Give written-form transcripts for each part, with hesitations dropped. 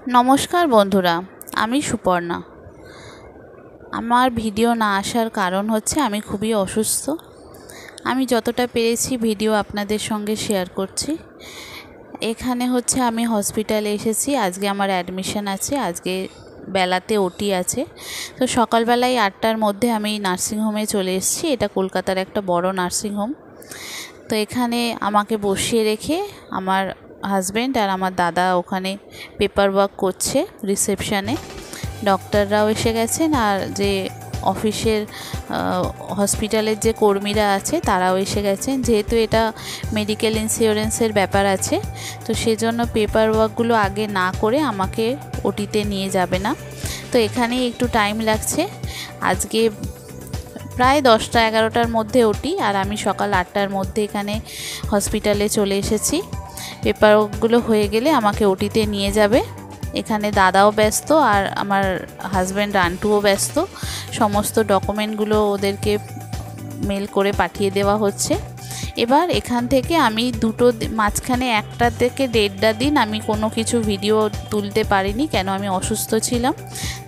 নমস্কার বন্ধুরা, আমি সুপর্ণা। আমার ভিডিও না আসার কারণ হচ্ছে আমি খুবই অসুস্থ। আমি যতটা পেরেছি ভিডিও আপনাদের সঙ্গে শেয়ার করছি। এখানে হচ্ছে আমি হসপিটালে এসেছি, আজকে আমার অ্যাডমিশন আছে, আজকে বেলাতে ওটি আছে। তো সকালবেলায় 8টার মধ্যে আমি নার্সিংহোমে চলে এসেছি। এটা কলকাতার একটা বড় নার্সিংহোম। তো এখানে আমাকে বসিয়ে রেখে আমার হাজব্যান্ড আর আমার দাদা ওখানে পেপার ওয়ার্ক করছে রিসেপশানে। ডক্টররাও এসে গেছেন আর যে অফিসের হসপিটালের যে কর্মীরা আছে তারাও এসে গেছেন। যেহেতু এটা মেডিকেল ইন্স্যুরেন্সের ব্যাপার আছে, তো সেজন্য পেপার ওয়ার্কগুলো আগে না করে আমাকে ওটিতে নিয়ে যাবে না। তো এখানেই একটু টাইম লাগছে। আজকে প্রায় 10টা-11টার মধ্যে ওটি, আর আমি সকাল 8টার মধ্যে এখানে হসপিটালে চলে এসেছি। পেপারগুলো হয়ে গেলে আমাকে ওটিতে নিয়ে যাবে। এখানে দাদাও ব্যস্ত আর আমার হাজব্যান্ড রান্টুও ব্যস্ত। সমস্ত ডকুমেন্টগুলো ওদেরকে মেল করে পাঠিয়ে দেওয়া হচ্ছে। এবার এখান থেকে আমি মাঝখানে 1টা থেকে 1.5টা দিন আমি কোনো কিছু ভিডিও তুলতে পারিনি, কেন আমি অসুস্থ ছিলাম।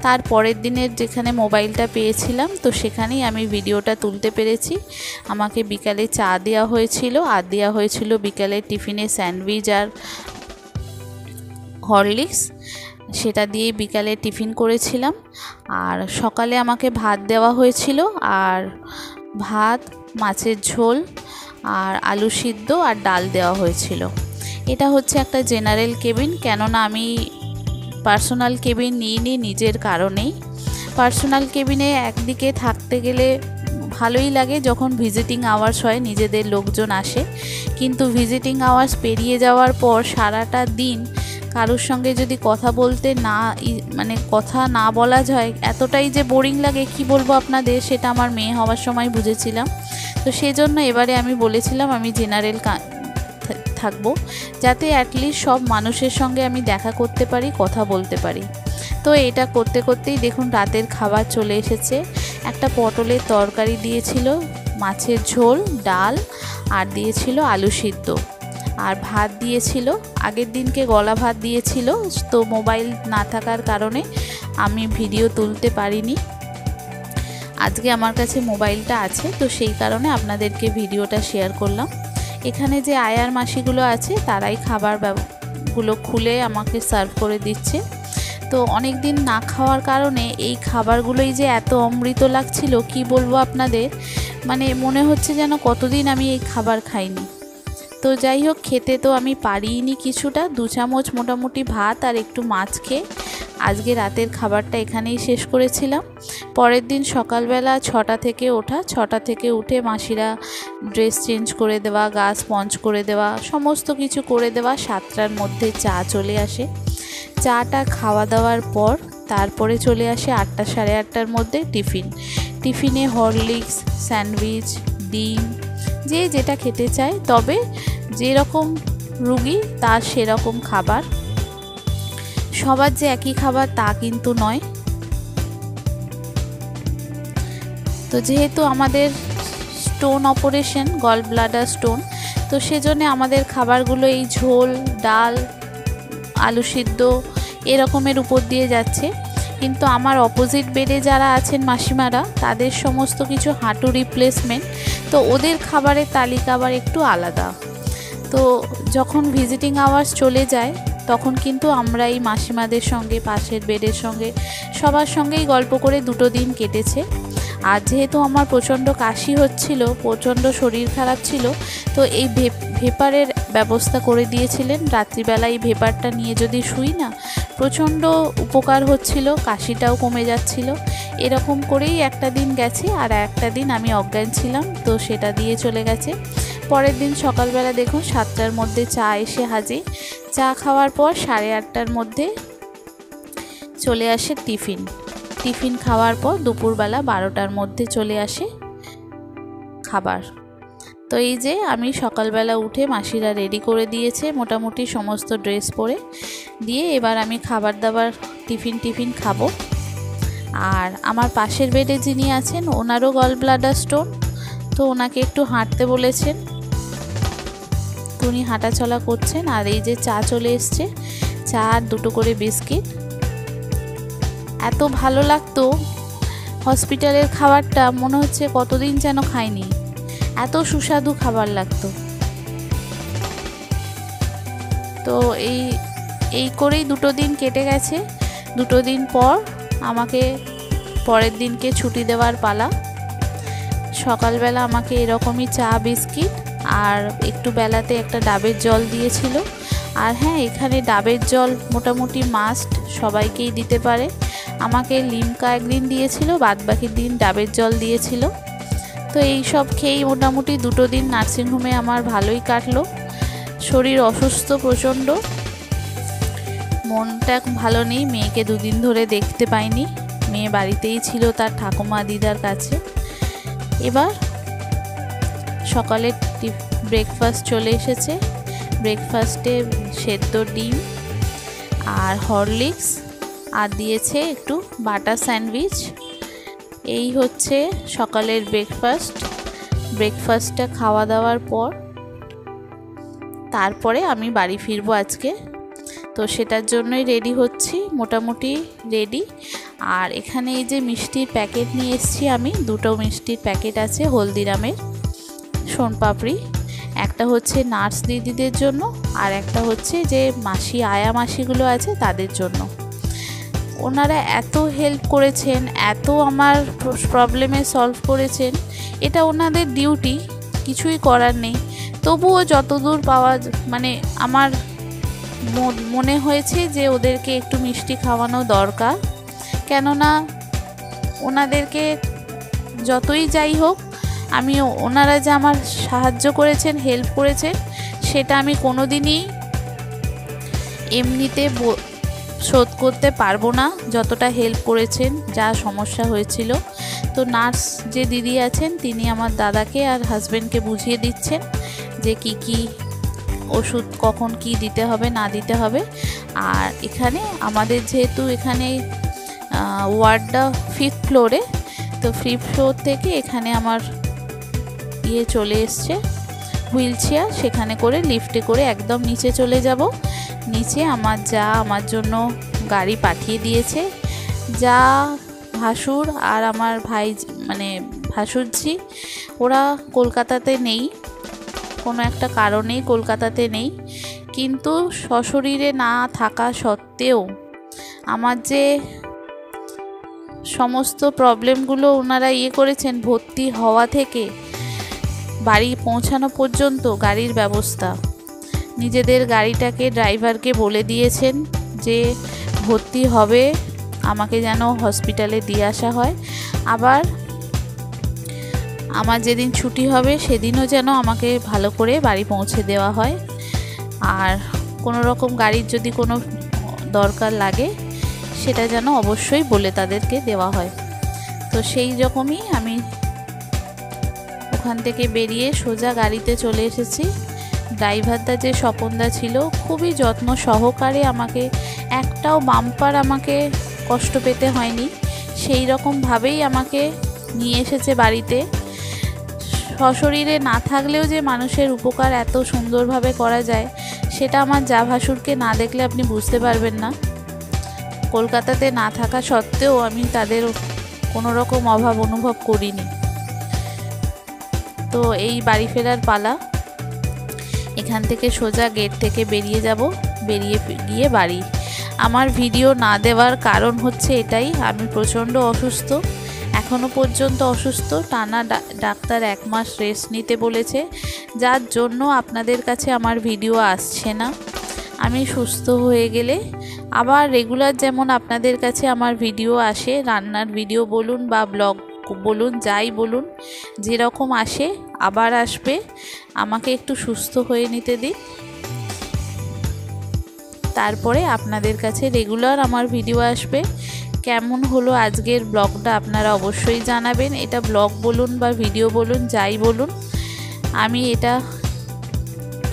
তার পরের দিনের যেখানে মোবাইলটা পেয়েছিলাম, তো সেখানেই আমি ভিডিওটা তুলতে পেরেছি। আমাকে বিকালে চা দেওয়া হয়েছিল, আর দেওয়া হয়েছিল বিকালে টিফিনে স্যান্ডউইচ আর হরলিক্স। সেটা দিয়ে বিকালে টিফিন করেছিলাম। আর সকালে আমাকে ভাত দেওয়া হয়েছিল, আর ভাত, মাছের ঝোল আর আলু সিদ্ধ আর ডাল দেওয়া হয়েছিল। এটা হচ্ছে একটা জেনারেল কেবিন, কেননা আমি পার্সোনাল কেবিন নিইনি নিজের কারণেই। পার্সোনাল কেবিনে একদিকে থাকতে গেলে ভালোই লাগে যখন ভিজিটিং আওয়ার্স হয়, নিজেদের লোকজন আসে, কিন্তু ভিজিটিং আওয়ার্স পেরিয়ে যাওয়ার পর সারাটা দিন কারোর সঙ্গে যদি কথা বলতে কথা না বলা যায়, এতটাই যে বোরিং লাগে কি বলবো আপনাদের, সেটা আমার মেয়ে হওয়ার সময় বুঝেছিলাম। তো সেজন্য এবারে আমি বলেছিলাম আমি জেনারেল থাকবো, যাতে অ্যাটলিস্ট সব মানুষের সঙ্গে আমি দেখা করতে পারি, কথা বলতে পারি। তো এটা করতে করতেই দেখুন রাতের খাবার চলে এসেছে। একটা পটলের তরকারি দিয়েছিল, মাছের ঝোল, ডাল আর দিয়েছিল আলু সিদ্ধ, আর ভাত দিয়েছিল। আগের দিনকে গলা ভাত দিয়েছিল, তো মোবাইল না থাকার কারণে আমি ভিডিও তুলতে পারিনি। আজকে আমার কাছে মোবাইলটা আছে, তো সেই কারণে আপনাদেরকে ভিডিওটা শেয়ার করলাম। এখানে যে আয়ার মাসিগুলো আছে তারাই খাবারগুলো খুলে আমাকে সার্ভ করে দিচ্ছে। তো অনেক দিন না খাওয়ার কারণে এই খাবারগুলোই যে এত অমৃত লাগছিল কি বলবো আপনাদের, মনে হচ্ছে যেন কতদিন আমি এই খাবার খাইনি। তো যাই হোক, খেতে তো আমি পারিনি কিছুটা, 2 চামচ মোটামুটি ভাত আর একটু মাছ খেয়ে আজকে রাতের খাবারটা এখানেই শেষ করেছিলাম। পরের দিন সকালবেলা 6টা থেকে ওঠা, 6টা থেকে উঠে মাসিরা ড্রেস চেঞ্জ করে দেওয়া, গা স্পঞ্জ করে দেওয়া, সমস্ত কিছু করে দেওয়া। 7টার মধ্যে চা চলে আসে। চাটা খাওয়া দাওয়ার পর তারপরে চলে আসে 8টা সাড়ে 8টার মধ্যে টিফিনে হরলিক্স, স্যান্ডউইচ, ডিম, যে যেটা খেতে চায়, তবে যেরকম রুগী তার সেরকম খাবার। সবার যে একই খাবার তা কিন্তু নয়। তো যেহেতু আমাদের stone operation, gall bladder stone, তো সেজন্য আমাদের খাবারগুলো এই ঝোল, ডাল, আলু সিদ্ধ এরকমের উপর দিয়ে যাচ্ছে। কিন্তু আমার অপোজিট বেডে যারা আছেন মাসিমারা, তাদের সমস্ত কিছু হাঁটু রিপ্লেসমেন্ট, তো ওদের খাবারের তালিকা আবার একটু আলাদা। তো যখন ভিজিটিং আওয়ার্স চলে যায় তখন কিন্তু আমরা এই মাসিমাদের সঙ্গে, পাশের বেডের সঙ্গে, সবার সঙ্গেই গল্প করে 2টো দিন কেটেছে। আর যেহেতু আমার প্রচণ্ড কাশি হচ্ছিল, প্রচণ্ড শরীর খারাপ ছিল, তো এই ভেপারের ব্যবস্থা করে দিয়েছিলেন। রাত্রিবেলা এই ভেপারটা নিয়ে যদি শুই না, প্রচণ্ড উপকার হচ্ছিল, কাশিটাও কমে যাচ্ছিল। এরকম করেই একটা দিন গেছে, আর একটা দিন আমি অজ্ঞান ছিলাম, তো সেটা দিয়ে চলে গেছে। পরের দিন সকালবেলা দেখুন 7টার মধ্যে চা এসে হাজির। চা খাওয়ার পর 8:30টার মধ্যে চলে আসে টিফিন খাওয়ার পর দুপুরবেলা 12টার মধ্যে চলে আসে খাবার। তো এই যে আমি সকালবেলা উঠে মাসিরা রেডি করে দিয়েছে মোটামুটি সমস্ত ড্রেস পরে দিয়ে, এবার আমি খাবার দাবার টিফিন খাবো। আর আমার পাশের বেডে যিনি আছেন ওনারও গল ব্লাডার স্টোন, তো ওনাকে একটু হাঁটতে বলেছেন, তো উনি হাঁটাচলা করছেন। আর এই যে চা চলে এসছে, চা আর 2টো করে বিস্কিট। এত ভালো লাগতো হসপিটালের খাবারটা, মনে হচ্ছে কতদিন যেন খাইনি, এত সুস্বাদু খাবার লাগতো। তো এই করেই 2টো দিন কেটে গেছে। 2টো দিন পর আমাকে পরের দিনকে ছুটি দেওয়ার পালা। সকালবেলা আমাকে এরকমই চা বিস্কিট আর একটু বেলাতে একটা ডাবের জল দিয়েছিল। আর হ্যাঁ, এখানে ডাবের জল মোটামুটি মাস্ট, সবাইকেই দিতে পারে। আমাকে লিমকা একদিন দিয়েছিল, বাদবাকি দিন ডাবের জল দিয়েছিল। তো এই সব খেয়েই মোটামুটি 2টো দিন নার্সিংহোমে আমার ভালোই কাটলো। শরীর অসুস্থ প্রচণ্ড, মনটা ভালো নেই, মেয়েকে 2 দিন ধরে দেখতে পাইনি। মেয়ে বাড়িতেই ছিল তার ঠাকুমা দিদার কাছে। এবার সকালে ব্রেকফাস্ট চলে এসেছে। ব্রেকফাস্টে সেদ্ধ ডিম আর হরলিক্স আর দিয়েছে একটু বাটার স্যান্ডউইচ। এই হচ্ছে সকালের ব্রেকফাস্টটা খাওয়া দাওয়ার পর তারপরে আমি বাড়ি ফিরবো আজকে। তো সেটার জন্যই রেডি হচ্ছি, মোটামুটি রেডি। আর এখানে এই যে মিষ্টির প্যাকেট নিয়ে এসেছি আমি, 2টো মিষ্টির প্যাকেট আছে হলদিরামের সোনপাপড়ি। একটা হচ্ছে নার্স দিদিদের জন্য আর একটা হচ্ছে যে মাসি আয়া মাসিগুলো আছে তাদের জন্য। ওনারা এত হেল্প করেছেন, এত আমার প্রবলেমে সলভ করেছেন, এটা ওনাদের ডিউটি, কিছুই করার নেই। তবুও যতদূর পাওয়া মানে আমার মনে হয়েছে যে ওদেরকে একটু মিষ্টি খাওয়ানো দরকার। কেননা ওনাদেরকে যতই যাই হোক, আমি ওনারা যে আমার সাহায্য করেছেন, হেল্প করেছেন, সেটা আমি কোনো দিনই এমনিতে শোধ করতে পারবো না, যতটা হেল্প করেছেন, যা সমস্যা হয়েছিল। তো নার্স যে দিদি আছেন তিনি আমার দাদাকে আর হাজব্যান্ডকে বুঝিয়ে দিচ্ছেন যে কি ওষুধ কখন কি দিতে হবে না দিতে হবে। আর এখানে আমাদের যেহেতু এখানে ওয়ার্ডটা 5th ফ্লোরে, তো 5th ফ্লোর থেকে এখানে আমার চলে এসছে হুইল চেয়ার, সেখানে করে লিফটে করে একদম নিচে চলে যাব। নিচে আমার জন্য গাড়ি পাঠিয়ে দিয়েছে। যা ভাসুর আর আমার ভাই মানে ভাসুরজি, ওরা কলকাতাতে নেই, কোনো একটা কারণেই কলকাতাতে নেই। কিন্তু সশরীরে না থাকা সত্ত্বেও আমার যে সমস্ত প্রবলেমগুলো ওনারা করেছেন, ভর্তি হওয়া থেকে বাড়ি পৌঁছানো পর্যন্ত গাড়ির ব্যবস্থা, নিজেদের গাড়িটাকে ড্রাইভারকে বলে দিয়েছেন যে ভর্তি হবে আমাকে যেন হসপিটালে দিয়ে আসা হয়। আবার আমার যেদিন ছুটি হবে সেদিনও যেন আমাকে ভালো করে বাড়ি পৌঁছে দেওয়া হয়। আর কোনো রকম গাড়ির যদি কোনো দরকার লাগে সেটা যেন অবশ্যই বলে তাদেরকে দেওয়া হয়। তো সেই রকমই আমি ওখান থেকে বেরিয়ে সোজা গাড়িতে চলে এসেছি। ড্রাইভারদা যে স্বপনদা ছিল, খুবই যত্ন সহকারে আমাকে একটাও বাম্পার আমাকে কষ্ট পেতে হয়নি, সেই রকমভাবেই আমাকে নিয়ে এসেছে বাড়িতে। সশরীরে না থাকলেও যে মানুষের উপকার এত সুন্দরভাবে করা যায়, সেটা আমার যা ভাসুরকে না দেখলে আপনি বুঝতে পারবেন না। কলকাতাতে না থাকা সত্ত্বেও আমি তাদের কোনো রকম অভাব অনুভব করিনি। তো এই বাড়ি ফেরার পালা। এখান থেকে সোজা গেট থেকে বেরিয়ে যাব, বেরিয়ে গিয়ে বাড়ি। আমার ভিডিও না দেওয়ার কারণ হচ্ছে এটাই, আমি প্রচণ্ড অসুস্থ, এখনও পর্যন্ত অসুস্থ। টানা ডাক্তার 1 মাস রেস্ট নিতে বলেছে, যার জন্য আপনাদের কাছে আমার ভিডিও আসছে না। আমি সুস্থ হয়ে গেলে আবার রেগুলার যেমন আপনাদের কাছে আমার ভিডিও আসে, রান্নার ভিডিও বলুন বা ব্লগ বলুন, যাই বলুন, যেরকম আসে আবার আসবে। আমাকে একটু সুস্থ হয়ে নিতে দিন, তারপরে আপনাদের কাছে রেগুলার আমার ভিডিও আসবে। কেমন হলো আজকের ব্লগটা আপনারা অবশ্যই জানাবেন। এটা ব্লগ বলুন বা ভিডিও বলুন, যাই বলুন, আমি এটা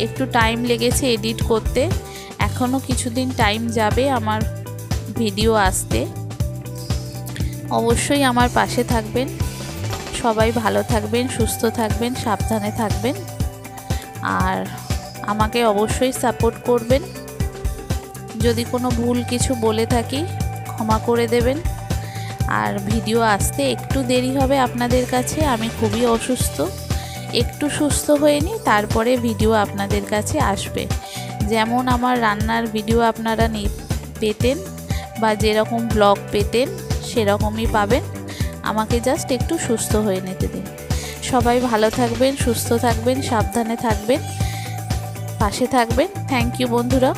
একটু টাইম লেগেছে এডিট করতে, এখনও কিছুদিন টাইম যাবে আমার ভিডিও আসতে। অবশ্যই আমার পাশে থাকবেন, সবাই ভালো থাকবেন, সুস্থ থাকবেন, সাবধানে থাকবেন, আর আমাকে অবশ্যই সাপোর্ট করবেন। যদি কোনো ভুল কিছু বলে থাকি ক্ষমা করে দেবেন। আর ভিডিও আসতে একটু দেরি হবে আপনাদের কাছে, আমি খুবই অসুস্থ, একটু সুস্থ হয়ে নিই তারপরে ভিডিও আপনাদের কাছে আসবে। যেমন আমার রান্নার ভিডিও আপনারা পেতেন বা যেরকম ব্লগ পেতেন সেরকমই পাবেন। আমাকে জাস্ট একটু সুস্থ হয়ে নিতে দিন। সবাই ভালো থাকবেন, সুস্থ থাকবেন, সাবধানে থাকবেন, পাশে থাকবেন। থ্যাংক ইউ বন্ধুরা।